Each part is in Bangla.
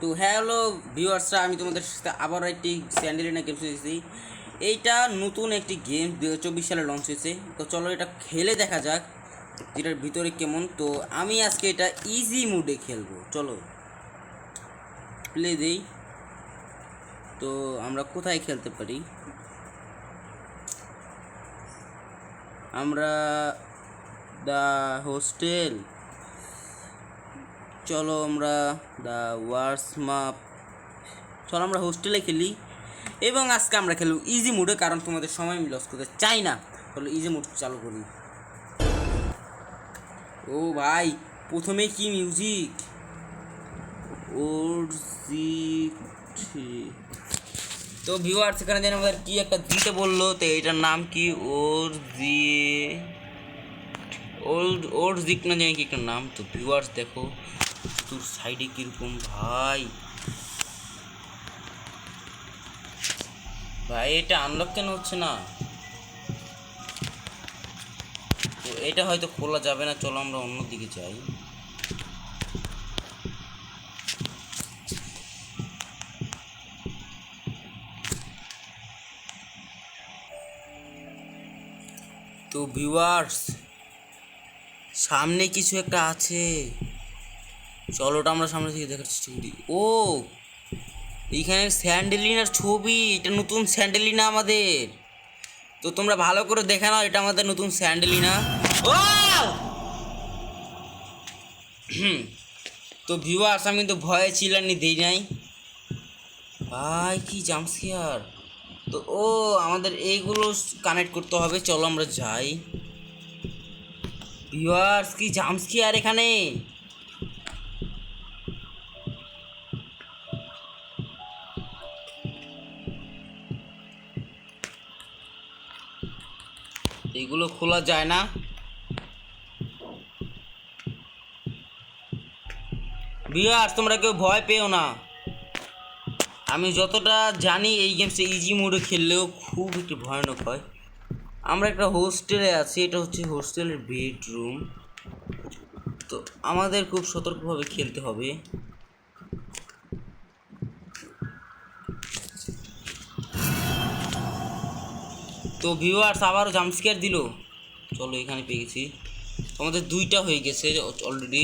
তো হ্যালো ভিউয়ার্সরা, আমি তোমাদের সাথে আবার একটি স্যান্ডেলিনা গেমস এসেছি। এইটা নতুন একটি গেম 2024 সালে লঞ্চ হয়েছে। তো চলো এটা খেলে দেখা যাক যেটার ভিতরে কেমন। তো আমি আজকে এটা ইজি মোডে খেলবো, চলো প্লে দেই। তো আমরা কোথায় খেলতে পারি? আমরা দ্য হোস্টেল, চলো আমরা দ্য ওয়ার্স মাপ, চলো আমরা হোস্টেলে খেলি। এবং আজকে আমরা খেলব ইজি মোডে, কারণ তোমাদের সময় আমি লস করতে চাই না। চলো ইজি মোড চালু করি। ও ভাই, প্রথমে কি মিউজিক! তো ভিউয়ার্স, এখানে যেন আমাদের কি একটা দিতে বললো, তো এটার নাম কি? ওর জিক না জানি কি একটা নাম। তো ভিউয়ার্স দেখো তোর সাইডে কিরকম ভাই ভাই, এটা আনলক কেন হচ্ছে না? তো এটা হয়তো খোলা যাবে না, চলো আমরা অন্যদিকে যাই। তো ভিউয়ার্স, সামনে কিছু একটা আছে, চলো ওটা আমরা সামনে থেকে দেখার চেষ্টা করি। ও, এইখানে স্যান্ডেলিনার ছবি, এটা নতুন স্যান্ডেলিনা আমাদের। তো তোমরা ভালো করে দেখে নাও, এটা আমাদের নতুন স্যান্ডেলিনা। ও তো ভিউয়ার্স, আমি কিন্তু ভয়ে চিল্লানি দিই নাই ভাই, কি জাম্পস্কেয়ার! তো ও, আমাদের এইগুলো কানেক্ট করতে হবে, চলো আমরা যাই। ভিউয়ার্স, কি জাম্পস্কেয়ার এখানে! এগুলো খোলা যায় না। ভিউয়ার্স, তোমরা কেউ ভয় পেও না। আমি যতটা জানি এই গেমসে ইজি মোডে খেললেও খুব একটু ভয়ানক হয়। আমরা একটা হোস্টেলে আছি, এটা হচ্ছে হোস্টেলের বেডরুম। তো আমাদের খুব সতর্কভাবে খেলতে হবে। তো ভিউয়ার্স, আবারও জাম্পস্কেয়ার দিল। চলো এখানে পেয়ে গেছি। আমাদের 2টা হয়ে গেছে অলরেডি,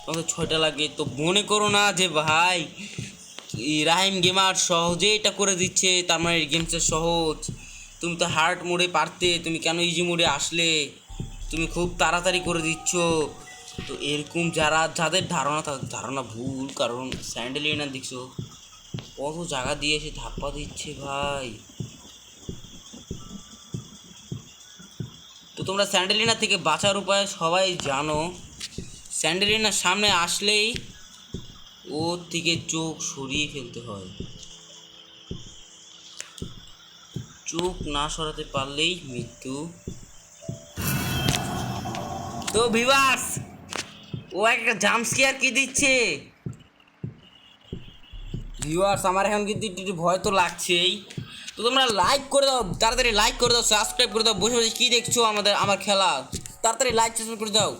আমাদের 6টা লাগে। তো মনে করো না যে ভাই রাহিম গেমার সহজে এটা করে দিচ্ছে, তার মানে এই গেমসটা সহজ। তুমি তো হার্ড মোডে পারতে, তুমি কেন ইজি মোডে আসলে? তুমি খুব তাড়াতাড়ি করে দিচ্ছ। তো এরকম যাদের ধারণা, তাদের ধারণা ভুল। কারণ স্যান্ডেলিনা দেখছো কত জায়গা দিয়ে এসে ধাপ্পা দিচ্ছে ভাই। তো তোমরা স্যান্ডেলিনা থেকে বাঁচার উপায় সবাই জানো। স্যান্ডেলিনার সামনে আসলেই ওর থেকে চোখ সরিয়ে ফেলতে হয়, চোখ না সরাতে পারলেই মৃত্যু। তো ভিউয়ার্স, ও একটা জাম্পস্কেয়ার কি দিচ্ছে! ভিউয়ার্স, আমার এখন কিন্তু একটু ভয় তো লাগছেই। তো তোমরা লাইক করে দাও, তাড়াতাড়ি লাইক করে দাও, সাবস্ক্রাইব করে দাও। বসে বসে কী দেখছো আমার খেলা? তাড়াতাড়ি লাইক সাবস্ক্রাইব করে দাও।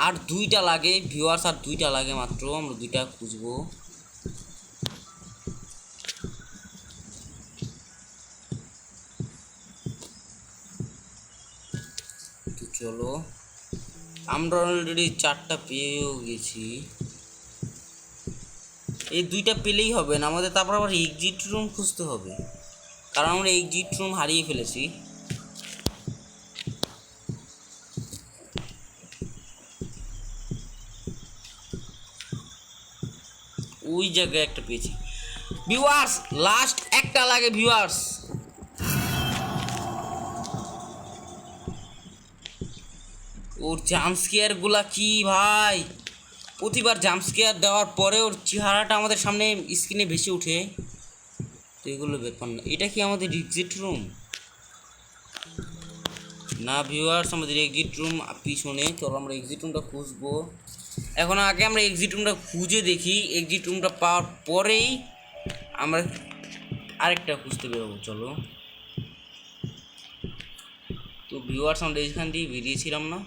আর 2টা লাগে ভিউয়ার্স, আর 2টা লাগে মাত্র, আমরা 2টা খুঁজবো। তো চলো, আমরা অলরেডি 4টা পেয়েও গেছি। এই 2টা পেলেই হবে না আমাদের, তারপর আবার এক্সিট রুম খুঁজতে হবে, কারণ আমরা এক্সিট রুম হারিয়ে ফেলেছি। ওই জায়গায় একটা পেয়েছি ভিউয়ার্স, লাস্ট একটা লাগে ভিউয়ার্স। ওর জাম্পস্কেয়ারগুলা কি ভাই! প্রতিবার জাম্পস্কেয়ার দেওয়ার পরে ওর চেহারাটা আমাদের সামনে স্ক্রিনে ভেসে ওঠে। তো এগুলো ব্যাপার না। এটা কি আমাদের এক্সিট রুম? না ভিউয়ার্স, আমাদের এক্সিট রুম পিছনে। চলো আমরা এক্সিট রুমটা খুঁজবো। এখন আগে আমরা এক্সিট রুমটা খুঁজে দেখি, এক্সিট রুমটা পাওয়ার পরেই আমরা আরেকটা খুঁজতে বেরোবো। চলো। তো ভিউয়ার্স, আমরা এখান দিয়ে বেরিয়েছিলাম না?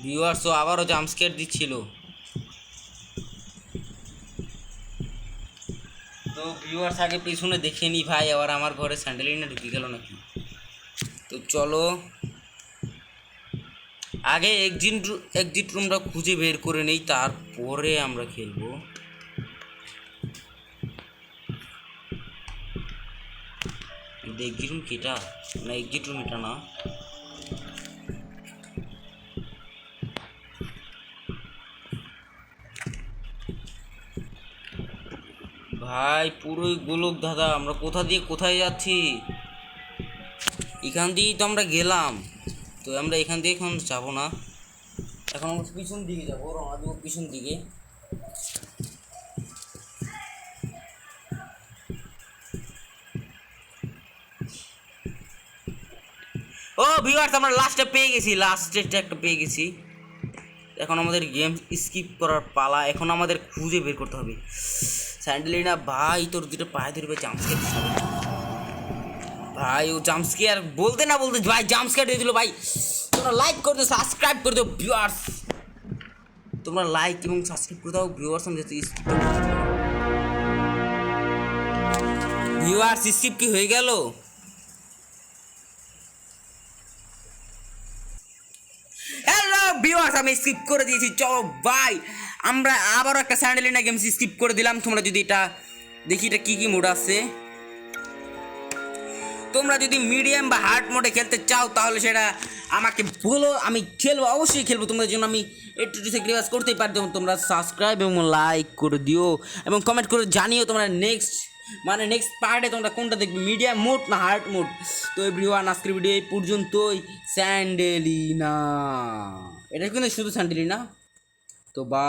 ভিউয়ার্স আবারও জাম্পস্কেয়ার দিচ্ছিল। তো ভিউয়ার্স আগে পিছনে দেখে নি ভাই, আবার আমার ঘরে স্যান্ডেলিনা ঢুকে গেল নাকি। তো চলো আগে এক্সিট রুমটা খুঁজে বের করে নেই, তারপরে আমরা খেলবো। এক্সিট রুম কিটা না, এক্সিট রুম এটা না। ভাই পুরোই গোলক দাদা, আমরা কোথা দিয়ে কোথায় যাচ্ছি? এখান দিয়েই তো আমরা গেলাম, তো আমরা এখান দিয়ে এখন যাবো না, এখন আমরা পিছন দিকে যাবো, রওনা দেবো পিছন দিকে। ও ভিউয়ার্স আমরা লাস্টে পেয়ে গেছি, লাস্টেরটা একটা পেয়ে গেছি। এখন আমাদের গেম স্কিপ করার পালা, এখন আমাদের খুঁজে বের করতে হবে। স্যান্ডেলিনা ভাই তোর দুটো পায়ে ধরবে জাম্পস্কেয়ার দিছিল ভাই, ও জাম্পস্কেয়ার বলতে না বলতে ভাই জাম্পস্কেয়ার দিয়ে দিল ভাই। তোমরা লাইক করে দিও, সাবস্ক্রাইব করে দিও ভিউয়ার্স, তোমরা লাইক এবং সাবস্ক্রাইব করে দাও ভিউয়ার্স। আমি যাতে ভিউয়ার্স স্কিপ কি হয়ে গেল? হ্যালো ভিউয়ার্স আমি স্কিপ করে দিয়েছি। চলো ভাই আমরা আবারও একটা স্যান্ডেলিনা গেমস স্কিপ করে দিলাম। তোমরা যদি এটা দেখি এটা কী কী মোড আছে, তোমরা যদি মিডিয়াম বা হার্ড মোডে খেলতে চাও তাহলে সেটা আমাকে বলো, আমি খেলবো, অবশ্যই খেলবো। তোমাদের জন্য আমি একটু স্যাক্রিফাইস করতেই পারি। যেমন তোমরা সাবস্ক্রাইব এবং লাইক করে দিও এবং কমেন্ট করে জানিও তোমরা নেক্সট পার্টে তোমরা কোনটা দেখবে, মিডিয়াম মোড না হার্ড মোড। তো এভরিওয়ান আজকের ভিডিও এই পর্যন্তই। স্যান্ডেলিনা, এটা কিন্তু শুধু স্যান্ডেলিনা। তো বা